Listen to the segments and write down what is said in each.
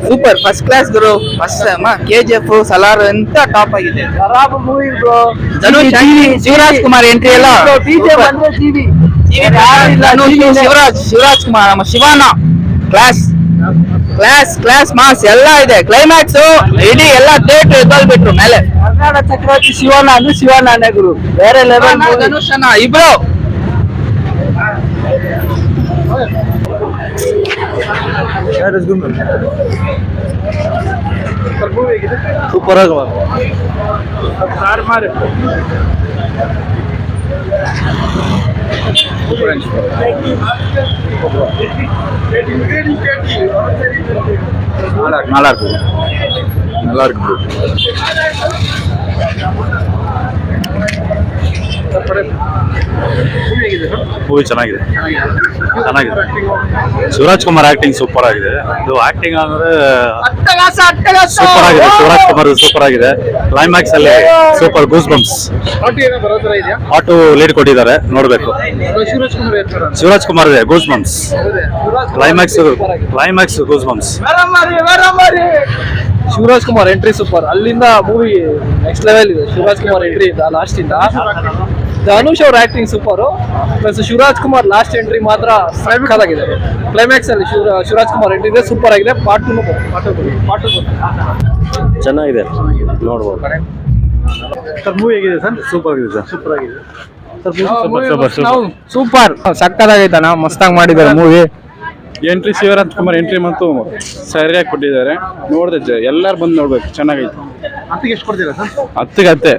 Super first class ಗುರು. First KGF Salaar ಅಂತ top ಆಗಿದೆ. Movie bro. Dhanush Shivaraj Kumar entry ಎಲ್ಲ ಶಿವರಾಜ್ ಕುಮಾರ್ ನಮ್ಮ ಶಿವಾನ ಕ್ಲಾಸ್ ಕ್ಲಾಸ್ ಕ್ಲಾಸ್ ಮಾಸ್ ಎಲ್ಲ ಇದೆ. ಕ್ಲೈಮ್ಯಾಕ್ಸ್ ಇಡೀ ಎಲ್ಲ ಥಿಯೇಟರ್ ಎದ್ದೋಗ್ಬಿಟ್ರು ಮೇಲೆ. ಕನ್ನಡ ಚಕ್ರವರ್ತಿ ಶಿವಣ್ಣ ಅಂದ್ರೆ ಶಿವಣ್ಣನೇ ಗುರು, ಬೇರೆ ಲೆವೆಲ್. ಧನುಷ್ ಅಣ್ಣ ಇಬ್ರು ಸೂಪರ್ ಆಗಿ நல்லா இருக்கு ಮೂವಿ ಚೆನ್ನಾಗಿದೆ. ಶಿವರಾಜ್ ಕುಮಾರ್ ಆಕ್ಟಿಂಗ್ ಸೂಪರ್ ಆಗಿದೆ. ಇದು ಆಕ್ಟಿಂಗ್ ಅಂದ್ರೆ ಸೂಪರ್ ಆಗಿದೆ. ಶಿವರಾಜ್ ಕುಮಾರ್ ಸೂಪರ್ ಆಗಿದೆ. ಕ್ಲೈಮ್ಯಾಕ್ಸ್ ಅಲ್ಲಿ super goosebumps. Auto lead ಕೊಟ್ಟಿದ್ದಾರೆ, ನೋಡ್ಬೇಕು. ಶಿವರಾಜ್ ಕುಮಾರ್ ಇದೆ goosebumps. Climax goosebumps. Shivaraj Kumar entry super. ಅಲ್ಲಿಂದ ಮೂವಿ ನೆಕ್ಸ್ಟ್ ಲೆವೆಲ್ ಇದೆ. ಶಿವರಾಜ್ ಕುಮಾರ್ ಎಂಟ್ರಿ ಇಂದ ಲಾಸ್ಟ್ ಇಂದ ಧನುಷ್ ಅವ್ರ acting super. Plus Shivaraj Kumar last entry ಮಾತ್ರ ಸಖತ್ತಾಗಿದೆ. ಕ್ಲೈಮ್ಯಾಕ್ಸ್ ಅಲ್ಲಿ ಶಿವರಾಜ್ ಕುಮಾರ್ ಎಂಟ್ರಿ ಇದೆ, ಸೂಪರ್ ಆಗಿದೆ. ಪಾರ್ಟ್ ಟು ಚೆನ್ನಾಗಿದೆ, ನೋಡ್ಬೋದು. ಸರ್ ಮೂವಿ ಹೇಗಿದೆ ಸರ್? ಸೂಪರ್ ಆಗಿದೆ ಸರ್. ಸೂಪರ್ ಆಗಿದೆ ಸೂಪರ್ ಸಕ್ಕತ್ತಾಗೈತಣ್ಣ, ಮಸ್ತಾಗಿ ಮಾಡಿದ್ದಾರೆ movie. Entry Shivaraj Kumar entry ಮತ್ತು ಸರಿಯಾಗಿ ಕೊಟ್ಟಿದ್ದಾರೆ. ನೋಡಿದೆ, ಎಲ್ಲರೂ ಬಂದು ನೋಡ್ಬೇಕು, ಚೆನ್ನಾಗೈತೆ. ಹತ್ತಿಗೆ ಎಷ್ಟು ಕೊಡ್ತೀರಾ ಸರ್? 10ಕ್ಕೆ 10.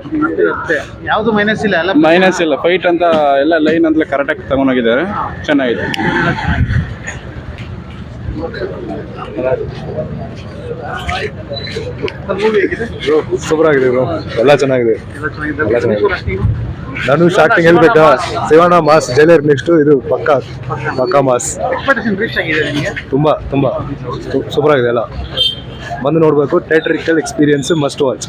ಯಾವುದು ಮೈನಸ್ ಇಲ್ಲ, ಎಲ್ಲ ಮೈನಸ್ ಇಲ್ಲ. ಫೈಟ್ ಅಂತ ಎಲ್ಲ ಲೈನ್ ಅಂತ ಕರೆಕ್ಟಾಗಿ ತಗೊಂಡೋಗಿದ್ದಾರೆ, ಚೆನ್ನಾಗಿದೆ. ಸೂಪರ್ ಆಗಿದೆ ಬ್ರೋ, ಎಲ್ಲ ಚೆನ್ನಾಗಿದೆ. ಧನುಷ್ ಆಕ್ಟಿಂಗ್ ಹೇಳ್ಬೇಕಾ? ಶಿವಣ್ಣ ಮಾಸ್, ಜೈಲರ್ ನೆಕ್ಸ್ಟ್ ಇದು ಪಕ್ಕಾ ಮಾಸ್. ತುಂಬಾ ಸೂಪರ್ ಆಗಿದೆ. ಎಲ್ಲ ಬಂದು ನೋಡ್ಬೇಕು. Theatrical experience must watch.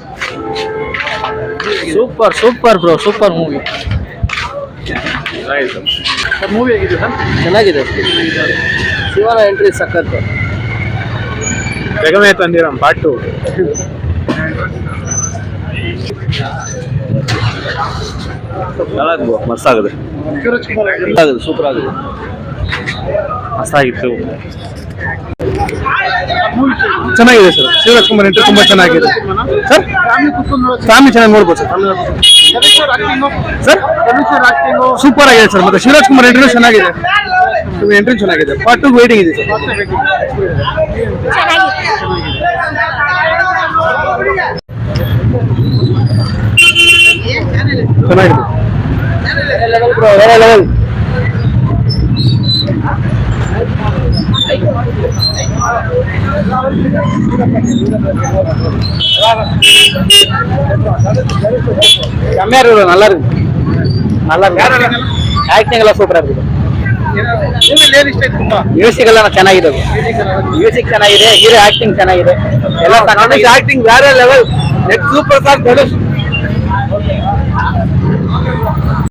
Super bro, super movie. Movie ಹೇಗಿದೆ ಸರ್? ಚೆನ್ನಾಗಿದೆ. ಶಿವನ ಎಂಟ್ರಿ ಸಖತ್ತು. ಜಗಮೇ ತಂದಿರಂ ಪಾರ್ಟ್ 2. ಮಸ್ತಾಗಿದೆ, ಸೂಪರ್ ಆಗಿದೆ, ಮಸ್ತಾಗಿತ್ತು. ಚೆನ್ನಾಗಿದೆ ಸರ್. ಶಿವರಾಜ್ ಕುಮಾರ್ ಎಂಟ್ರಿ ತುಂಬಾ ಚೆನ್ನಾಗಿದೆ ಸರ್. ಫ್ಯಾಮಿಲಿ ಚೆನ್ನಾಗಿ ನೋಡ್ಬೋದು ಸರ್. ಸೂಪರ್ ಆಗಿದೆ ಸರ್. ಮತ್ತೆ ಶಿವರಾಜ್ ಕುಮಾರ್ ಎಂಟ್ರಿ ಚೆನ್ನಾಗಿದೆ. ಎಂಟ್ರಿ ಚೆನ್ನಾಗಿದೆ. ಪಾರ್ಟ್ 2 ವೇಟಿಂಗ್ ಇದೆ ಸರ್. ಚೆನ್ನಾಗಿದೆ. ಬೇರೆ ಲೆವೆಲ್. கம்மியா நல்லா இருக்கு. ಆಕ್ಟಿಂಗ್ ಎಲ್ಲ ಸೂಪರ್ ಆಗಿದೆ. ಮ್ಯೂಸಿಕ್ ಎಲ್ಲ ಚೆನ್ನಾಗಿದೆ. ಮ್ಯೂಸಿಕ್ ಚೆನ್ನಾಗಿದೆ, ಹೀರೋ ಆಕ್ಟಿಂಗ್ ಚೆನ್ನಾಗಿದೆ. ಎಲ್ಲ ಆಕ್ಟಿಂಗ್ ಬೇರೆ level. Next super star Dhanush.